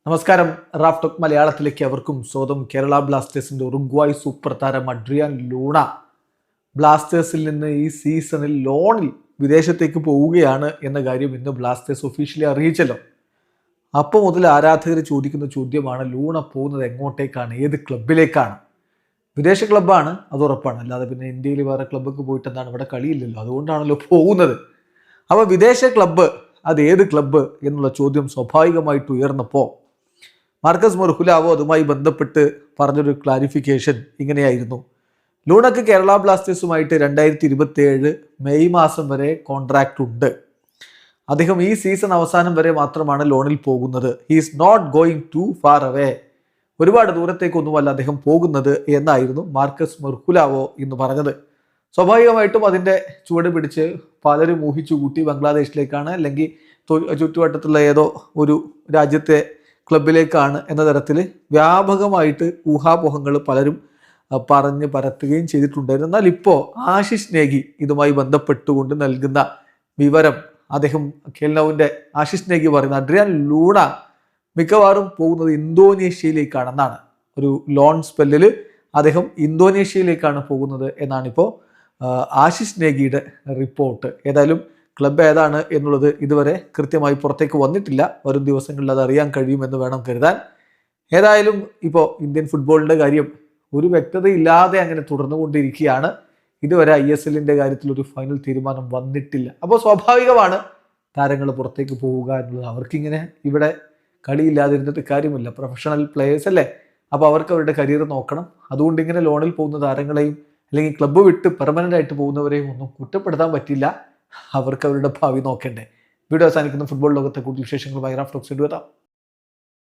നമസ്കാരം. Raf talk മലയാളത്തിലേക്ക് അവർക്കും സ്വന്തം. കേരള ബ്ലാസ്റ്റേഴ്സിന്റെ ഉറുഗ്വായ് സൂപ്പർ താരം അഡ്രിയാൻ ലൂണ ബ്ലാസ്റ്റേഴ്സിൽ നിന്ന് ഈ സീസണിൽ ലോണിൽ വിദേശത്തേക്ക് പോവുകയാണ് എന്ന കാര്യം ഇന്ന് ബ്ലാസ്റ്റേഴ്സ് ഒഫീഷ്യലി അറിയിച്ചല്ലോ. അപ്പോൾ മുതൽ ആരാധകർ ചോദിക്കുന്ന ചോദ്യമാണ്, ലൂണ പോകുന്നത് എങ്ങോട്ടേക്കാണ്, ഏത് ക്ലബിലേക്കാണ്? വിദേശ ക്ലബ്ബാണ്, അത് ഉറപ്പാണ്. അല്ലാതെ പിന്നെ ഇന്ത്യയിൽ വേറെ ക്ലബ്ബൊക്കെ പോയിട്ട് എന്താണ്, ഇവിടെ കളിയില്ലല്ലോ, അതുകൊണ്ടാണല്ലോ പോകുന്നത്. അപ്പോൾ വിദേശ ക്ലബ്ബ്, അത് ഏത് ക്ലബ്ബ് എന്നുള്ള ചോദ്യം സ്വാഭാവികമായിട്ട് ഉയർന്നപ്പോൾ മാർക്കസ് മൊർഹുലാവോ അതുമായി ബന്ധപ്പെട്ട് പറഞ്ഞൊരു ക്ലാരിഫിക്കേഷൻ ഇങ്ങനെയായിരുന്നു. ലൂണക്ക് കേരള ബ്ലാസ്റ്റേഴ്സുമായിട്ട് 2027 മെയ് മാസം വരെ കോൺട്രാക്റ്റ് ഉണ്ട്. അദ്ദേഹം ഈ സീസൺ അവസാനം വരെ മാത്രമാണ് ലോണിൽ പോകുന്നത്. He is not going too far away. ഒരുപാട് ദൂരത്തേക്കൊന്നുമല്ല അദ്ദേഹം പോകുന്നത് എന്നായിരുന്നു മാർക്കസ് മൊർഹുലാവോ ഇന്ന് പറഞ്ഞത്. സ്വാഭാവികമായിട്ടും അതിൻ്റെ ചുവട് പിടിച്ച് പലരും ഊഹിച്ചു കൂട്ടി ബംഗ്ലാദേശിലേക്കാണ്, അല്ലെങ്കിൽ ചുറ്റുവട്ടത്തുള്ള ഏതോ ഒരു രാജ്യത്തെ ക്ലബിലേക്കാണ് എന്ന തരത്തിൽ വ്യാപകമായിട്ട് ഊഹാപോഹങ്ങൾ പലരും പറഞ്ഞ് പരത്തുകയും ചെയ്തിട്ടുണ്ടായിരുന്നു. എന്നാൽ ഇപ്പോൾ ആശിഷ് നേഗി ഇതുമായി ബന്ധപ്പെട്ടുകൊണ്ട് നൽകുന്ന വിവരം, അദ്ദേഹം ഖേൽനൌവിൻ്റെ ആശിഷ് നേഗി പറയുന്നത് അഡ്രിയാൻ ലൂണ മിക്കവാറും പോകുന്നത് ഇന്തോനേഷ്യയിലേക്കാണെന്നാണ്. ഒരു ലോൺ സ്പെല്ലിൽ അദ്ദേഹം ഇന്തോനേഷ്യയിലേക്കാണ് പോകുന്നത് എന്നാണിപ്പോൾ ആശിഷ് നേഗിയുടെ റിപ്പോർട്ട്. ഏതായാലും ക്ലബ്ബ് ഏതാണ് എന്നുള്ളത് ഇതുവരെ കൃത്യമായി പുറത്തേക്ക് വന്നിട്ടില്ല. വരും ദിവസങ്ങളിൽ അത് അറിയാൻ കഴിയുമെന്ന് വേണം കരുതാൻ. ഏതായാലും ഇപ്പോൾ ഇന്ത്യൻ ഫുട്ബോളിൻ്റെ കാര്യം ഒരു വ്യക്തതയില്ലാതെ അങ്ങനെ തുടർന്നുകൊണ്ടിരിക്കുകയാണ്. ഇതുവരെ ISLൻ്റെ കാര്യത്തിൽ ഒരു ഫൈനൽ തീരുമാനം വന്നിട്ടില്ല. അപ്പോൾ സ്വാഭാവികമാണ് താരങ്ങൾ പുറത്തേക്ക് പോവുക എന്നുള്ളത്. അവർക്കിങ്ങനെ ഇവിടെ കളിയില്ലാതിരുന്നിട്ട് കാര്യമില്ല. പ്രൊഫഷണൽ പ്ലേയേഴ്സ് അല്ലേ, അപ്പോൾ അവർക്ക് അവരുടെ കരിയർ നോക്കണം. അതുകൊണ്ട് ഇങ്ങനെ ലോണിൽ പോകുന്ന താരങ്ങളെയും അല്ലെങ്കിൽ ക്ലബ്ബ് വിട്ട് പെർമനൻ്റ് ആയിട്ട് പോകുന്നവരെയും ഒന്നും കുറ്റപ്പെടുത്താൻ പറ്റില്ല. അവർക്ക് അവരുടെ ഭാവി നോക്കണ്ടേ. വീഡിയോ അവസാനിക്കുന്ന ഫുട്ബോൾ ലോകത്തെ കൂടുതൽ വിശേഷങ്ങളുമായി റാഫ് ടോക്സ് എത്താം.